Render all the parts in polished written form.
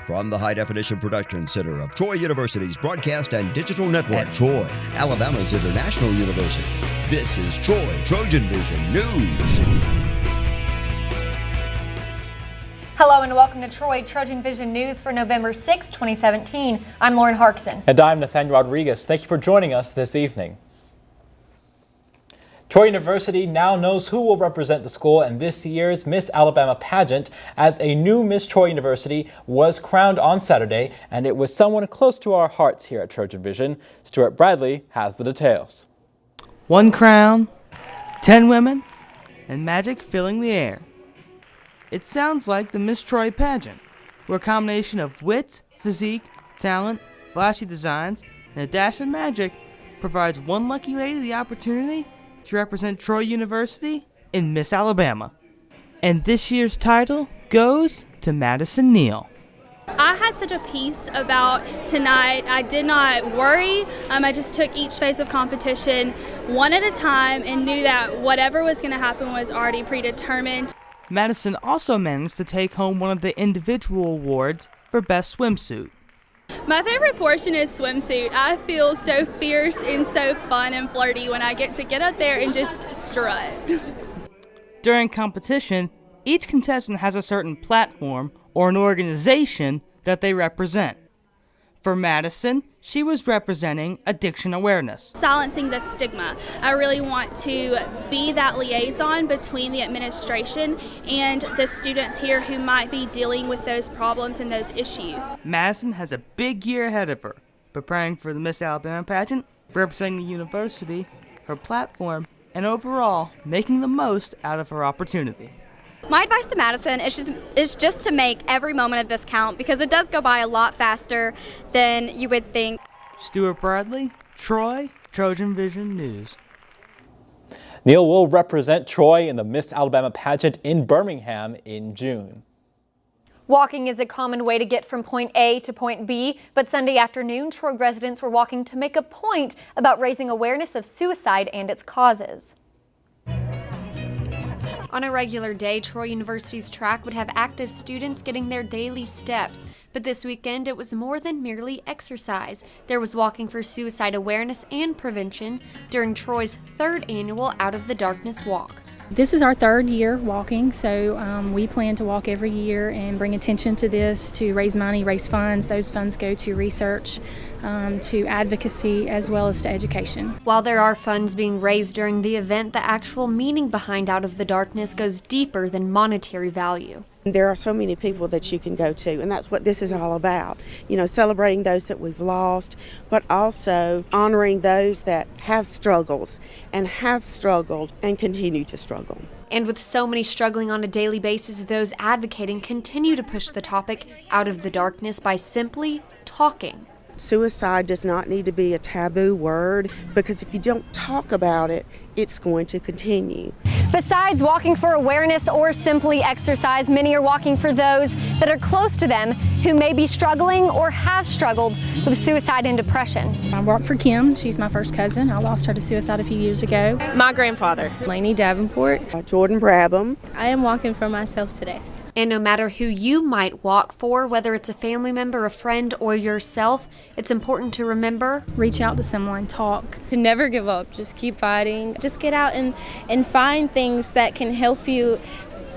From the High Definition Production Center of Troy University's Broadcast and Digital Network, Troy, Alabama's International University, this is Troy TrojanVision News. Hello and welcome to Troy TrojanVision News for November 6, 2017. I'm Lauren Harkson. And I'm Nathaniel Rodriguez. Thank you for joining us this evening. Troy University now knows who will represent the school in this year's Miss Alabama pageant, as a new Miss Troy University was crowned on Saturday, and it was someone close to our hearts here at TrojanVision. Stuart Bradley has the details. 1 crown, 10 women, and magic filling the air. It sounds like the Miss Troy pageant, where a combination of wit, physique, talent, flashy designs, and a dash of magic provides one lucky lady the opportunity to represent Troy University in Miss Alabama. And this year's title goes to Madison Neal. I had such a peace about tonight. I did not worry. I just took each phase of competition one at a time and knew that whatever was going to happen was already predetermined. Madison also managed to take home one of the individual awards for Best Swimsuit. My favorite portion is swimsuit. I feel so fierce and so fun and flirty when I get up there and just strut. During competition, each contestant has a certain platform or an organization that they represent. For Madison, she was representing addiction awareness. Silencing the stigma. I really want to be that liaison between the administration and the students here who might be dealing with those problems and those issues. Madison has a big year ahead of her, preparing for the Miss Alabama pageant, representing the university, her platform, and overall making the most out of her opportunity. My advice to Madison is just to make every moment of this count, because it does go by a lot faster than you would think. Stuart Bradley, Troy, TrojanVision News. Neal will represent Troy in the Miss Alabama pageant in Birmingham in June. Walking is a common way to get from point A to point B, but Sunday afternoon, Troy residents were walking to make a point about raising awareness of suicide and its causes. On a regular day, Troy University's track would have active students getting their daily steps, but this weekend it was more than merely exercise. There was walking for suicide awareness and prevention during Troy's 3rd annual Out of the Darkness Walk. This is our 3rd year walking, so we plan to walk every year and bring attention to this, to raise money, raise funds. Those funds go to research, to advocacy, as well as to education. While there are funds being raised during the event, the actual meaning behind Out of the Darkness goes deeper than monetary value. There are so many people that you can go to, and that's what this is all about. You know, celebrating those that we've lost, but also honoring those that have struggles and have struggled and continue to struggle. And with so many struggling on a daily basis, those advocating continue to push the topic out of the darkness by simply talking. Suicide does not need to be a taboo word, because if you don't talk about it, it's going to continue. Besides walking for awareness or simply exercise, many are walking for those that are close to them who may be struggling or have struggled with suicide and depression. I walk for Kim. She's my first cousin. I lost her to suicide a few years ago. My grandfather, Lainey Davenport. Jordan Brabham. I am walking for myself today. And no matter who you might walk for, whether it's a family member, a friend, or yourself, it's important to remember. Reach out to someone, talk. To never give up, just keep fighting. Just get out and find things that can help you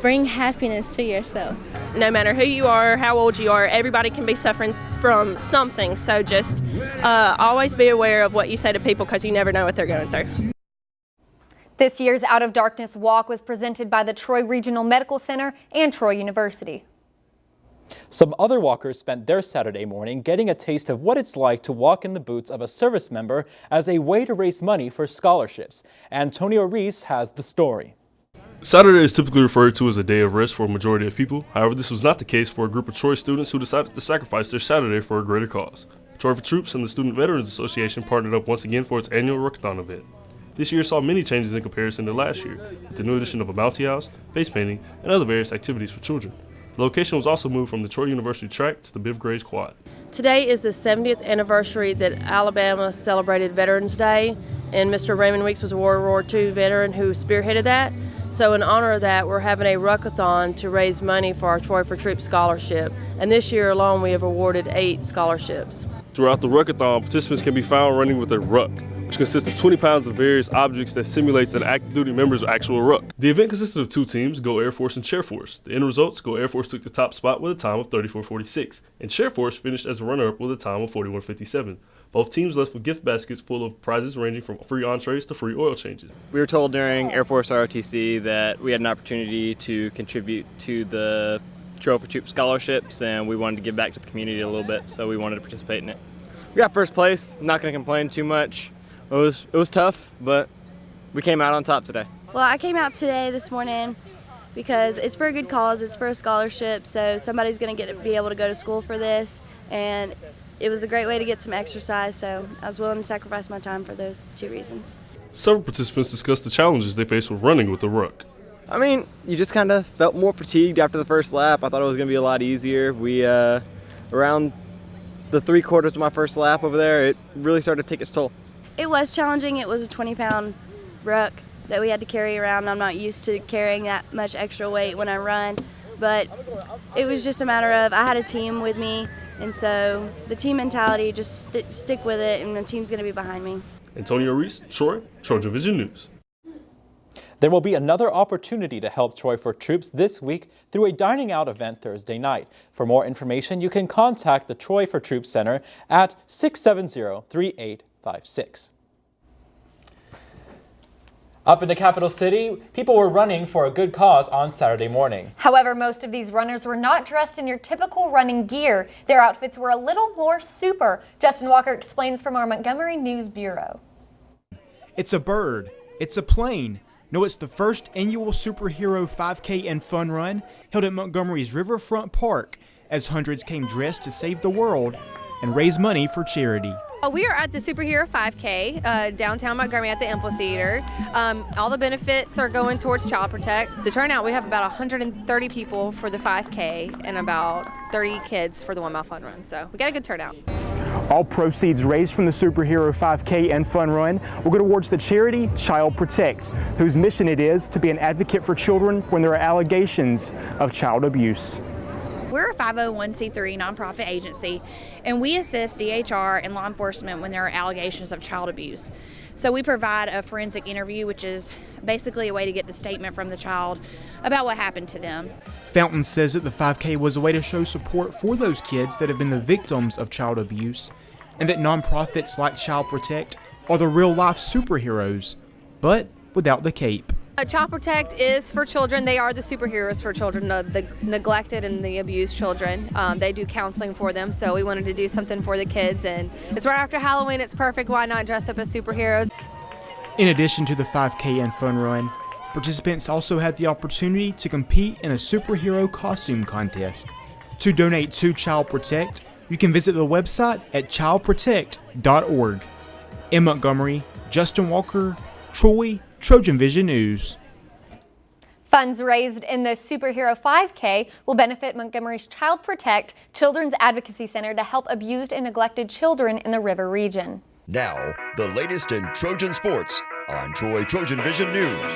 bring happiness to yourself. No matter who you are, how old you are, everybody can be suffering from something. So just always be aware of what you say to people, because you never know what they're going through. This year's Out of Darkness Walk was presented by the Troy Regional Medical Center and Troy University. Some other walkers spent their Saturday morning getting a taste of what it's like to walk in the boots of a service member as a way to raise money for scholarships. Antonio Reese has the story. Saturday is typically referred to as a day of rest for a majority of people. However, this was not the case for a group of Troy students who decided to sacrifice their Saturday for a greater cause. Troy for Troops and the Student Veterans Association partnered up once again for its annual Rockathon event. This year saw many changes in comparison to last year, with the new addition of a bouncy house, face painting, and other various activities for children. The location was also moved from the Troy University track to the Biv Graves Quad. Today is the 70th anniversary that Alabama celebrated Veterans Day, and Mr. Raymond Weeks was a World War II veteran who spearheaded that. So in honor of that, we're having a ruckathon to raise money for our Troy for Troops scholarship. And this year alone, we have awarded 8 scholarships. Throughout the ruckathon, participants can be found running with a ruck, which consists of 20 pounds of various objects that simulates an active duty member's actual ruck. The event consisted of 2 teams, Go Air Force and Chair Force. The end results, Go Air Force took the top spot with a time of 34:46, and Chair Force finished as a runner-up with a time of 41:57. Both teams left with gift baskets full of prizes ranging from free entrees to free oil changes. We were told during Air Force ROTC that we had an opportunity to contribute to the Troy for Troops scholarships, and we wanted to give back to the community a little bit, so we wanted to participate in it. We got first place. I'm not going to complain too much. It was tough, but we came out on top today. Well, I came out today this morning because it's for a good cause. It's for a scholarship, so somebody's going to be able to go to school for this, and it was a great way to get some exercise, so I was willing to sacrifice my time for those 2 reasons. Several participants discussed the challenges they faced with running with the ruck. I mean, you just kind of felt more fatigued after the first lap. I thought it was going to be a lot easier. We, around the 3/4 of my first lap over there, it really started to take its toll. It was challenging. It was a 20-pound ruck that we had to carry around. I'm not used to carrying that much extra weight when I run, but it was just a matter of I had a team with me, and so the team mentality, just stick with it, and the team's going to be behind me. Antonio Reese, Troy, TrojanVision News. There will be another opportunity to help Troy for Troops this week through a dining out event Thursday night. For more information, you can contact the Troy for Troops Center at 670-3856. Up in the capital city, people were running for a good cause on Saturday morning. However, most of these runners were not dressed in your typical running gear. Their outfits were a little more super. Justin Walker explains from our Montgomery News Bureau. It's a bird. It's a plane. No, it's the first annual Superhero 5K and Fun Run held at Montgomery's Riverfront Park as hundreds came dressed to save the world and raise money for charity. We are at the Superhero 5K downtown Montgomery at the Amphitheater. All the benefits are going towards Child Protect. The turnout, we have about 130 people for the 5K and about 30 kids for the 1 mile fun run. So we got a good turnout. All proceeds raised from the Superhero 5K and Fun Run will go towards the charity Child Protect, whose mission it is to be an advocate for children when there are allegations of child abuse. We're a 501c3 nonprofit agency, and we assist DHR and law enforcement when there are allegations of child abuse. So we provide a forensic interview, which is basically a way to get the statement from the child about what happened to them. Fountain says that the 5K was a way to show support for those kids that have been the victims of child abuse, and that nonprofits like Child Protect are the real-life superheroes, but without the cape. Child Protect is for children. They are the superheroes for children, the neglected and the abused children. They do counseling for them, so we wanted to do something for the kids, and it's right after Halloween. It's perfect. Why not dress up as superheroes? In addition to the 5K and Fun Run, participants also had the opportunity to compete in a superhero costume contest. To donate to Child Protect, you can visit the website at childprotect.org. In Montgomery, Justin Walker, Troy, TrojanVision News. Funds raised in the Superhero 5K will benefit Montgomery's Child Protect Children's Advocacy Center to help abused and neglected children in the River region. Now, the latest in Trojan sports on Troy TrojanVision News.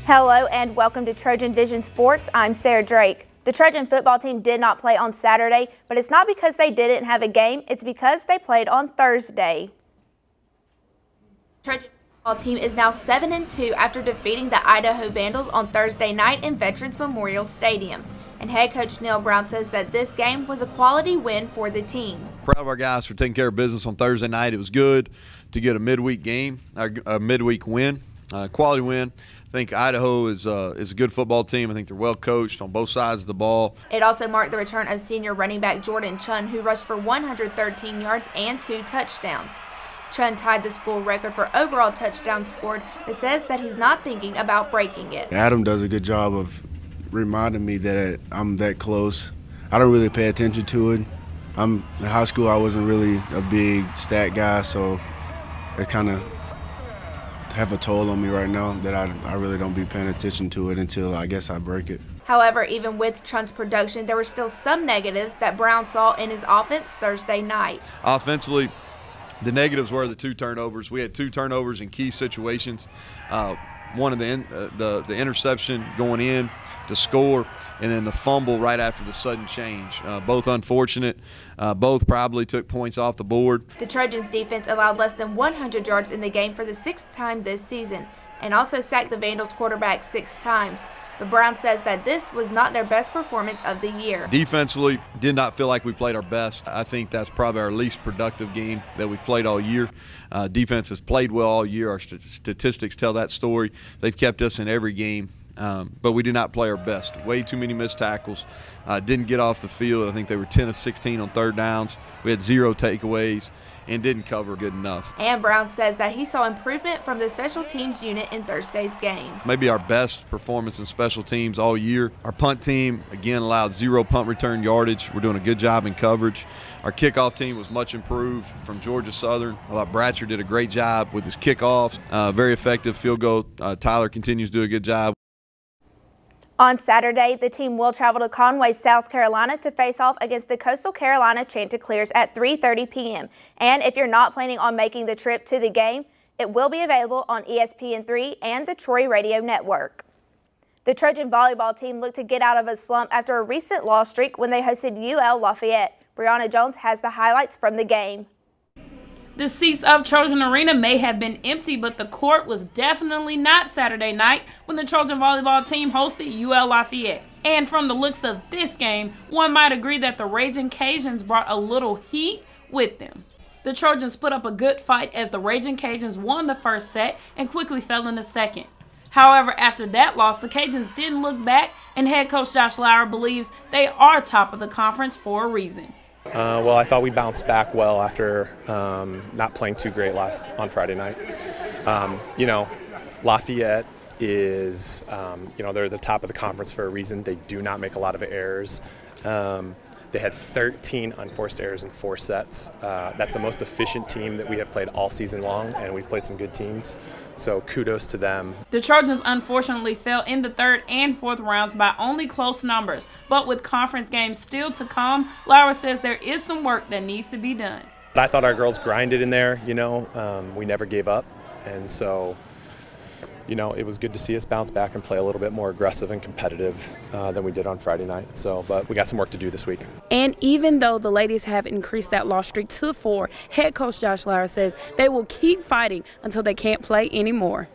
Hello and welcome to TrojanVision Sports. I'm Sarah Drake. The Trojan football team did not play on Saturday, but it's not because they didn't have a game, it's because they played on Thursday. Trojan football team is now 7-2 after defeating the Idaho Vandals on Thursday night in Veterans Memorial Stadium. And head coach Neil Brown says that this game was a quality win for the team. Proud of our guys for taking care of business on Thursday night. It was good to get a midweek game, a midweek win, quality win. I think Idaho is a good football team. I think they're well coached on both sides of the ball. It also marked the return of senior running back Jordan Chun, who rushed for 113 yards and 2 touchdowns. Chun tied the school record for overall touchdowns scored, but says that he's not thinking about breaking it. Adam does a good job of reminding me that I'm that close. I don't really pay attention to it. In high school, I wasn't really a big stat guy, so it kind of have a toll on me right now that I really don't be paying attention to it until I guess I break it. However, even with Chun's production, there were still some negatives that Brown saw in his offense Thursday night. Offensively, The negatives were the 2 turnovers. We had 2 turnovers in key situations. One of the interception going in to score, and then the fumble right after the sudden change. Both unfortunate. Both probably took points off the board. The Trojans defense allowed less than 100 yards in the game for the 6th time this season, and also sacked the Vandals quarterback 6 times. But Brown says that this was not their best performance of the year. Defensively, did not feel like we played our best. I think that's probably our least productive game that we've played all year. Defense has played well all year. Our statistics tell that story. They've kept us in every game, but we did not play our best. Way too many missed tackles. Didn't get off the field. I think they were 10 of 16 on 3rd downs. We had 0 takeaways and didn't cover good enough. And Brown says that he saw improvement from the special teams unit in Thursday's game. Maybe our best performance in special teams all year. Our punt team, again, allowed 0 punt return yardage. We're doing a good job in coverage. Our kickoff team was much improved from Georgia Southern. I thought Bratcher did a great job with his kickoffs. Very effective field goal. Tyler continues to do a good job. On Saturday, the team will travel to Conway, South Carolina to face off against the Coastal Carolina Chanticleers at 3:30 p.m. And if you're not planning on making the trip to the game, it will be available on ESPN3 and the Troy Radio Network. The Trojan volleyball team looked to get out of a slump after a recent loss streak when they hosted UL Lafayette. Brianna Jones has the highlights from the game. The seats of Trojan Arena may have been empty, but the court was definitely not Saturday night when the Trojan volleyball team hosted UL Lafayette. And from the looks of this game, one might agree that the Raging Cajuns brought a little heat with them. The Trojans put up a good fight as the Raging Cajuns won the first set and quickly fell in the second. However, after that loss, the Cajuns didn't look back, and head coach Josh Lauer believes they are top of the conference for a reason. Well, I thought we bounced back well after not playing too great on Friday night. Lafayette is, they're the top of the conference for a reason. They do not make a lot of errors. They had 13 unforced errors in 4 sets. That's the most efficient team that we have played all season long, and we've played some good teams. So kudos to them. The Trojans unfortunately fell in the 3rd and 4th rounds by only close numbers. But with conference games still to come, Lauer says there is some work that needs to be done. I thought our girls grinded in there, we never gave up. And so, it was good to see us bounce back and play a little bit more aggressive and competitive than we did on Friday night. But we got some work to do this week. And even though the ladies have increased that loss streak to 4, head coach Josh Lauer says they will keep fighting until they can't play anymore.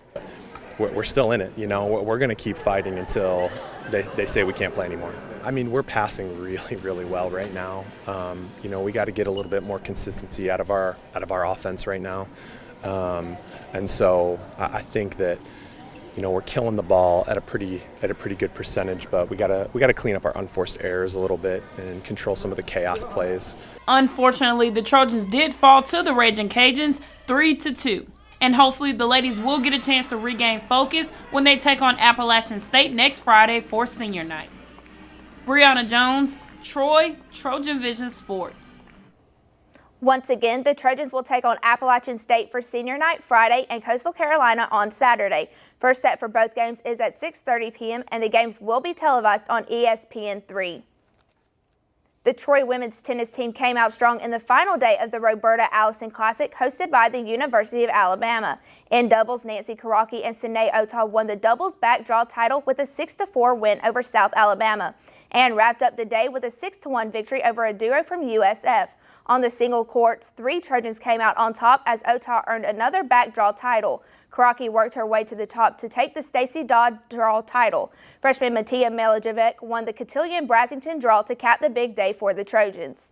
We're still in it, We're going to keep fighting until they say we can't play anymore. I mean, we're passing really, really well right now. We got to get a little bit more consistency out of our offense right now. And so I think that we're killing the ball at a pretty good percentage, but we gotta clean up our unforced errors a little bit and control some of the chaos plays. Unfortunately, the Trojans did fall to the Raging Cajuns 3-2. And hopefully the ladies will get a chance to regain focus when they take on Appalachian State next Friday for senior night. Brianna Jones, Troy, TrojanVision Sports. Once again, the Trojans will take on Appalachian State for senior night Friday and Coastal Carolina on Saturday. First set for both games is at 6:30 p.m. and the games will be televised on ESPN3. The Troy women's tennis team came out strong in the final day of the Roberta Allison Classic hosted by the University of Alabama. In doubles, Nancy Karaki and Sine Ota won the doubles backdraw title with a 6-4 win over South Alabama and wrapped up the day with a 6-1 victory over a duo from USF. On the single courts, 3 Trojans came out on top as Ota earned another backdraw title. Karaki worked her way to the top to take the Stacey Dodd draw title. Freshman Mattia Melajevic won the Cotillion Brassington draw to cap the big day for the Trojans.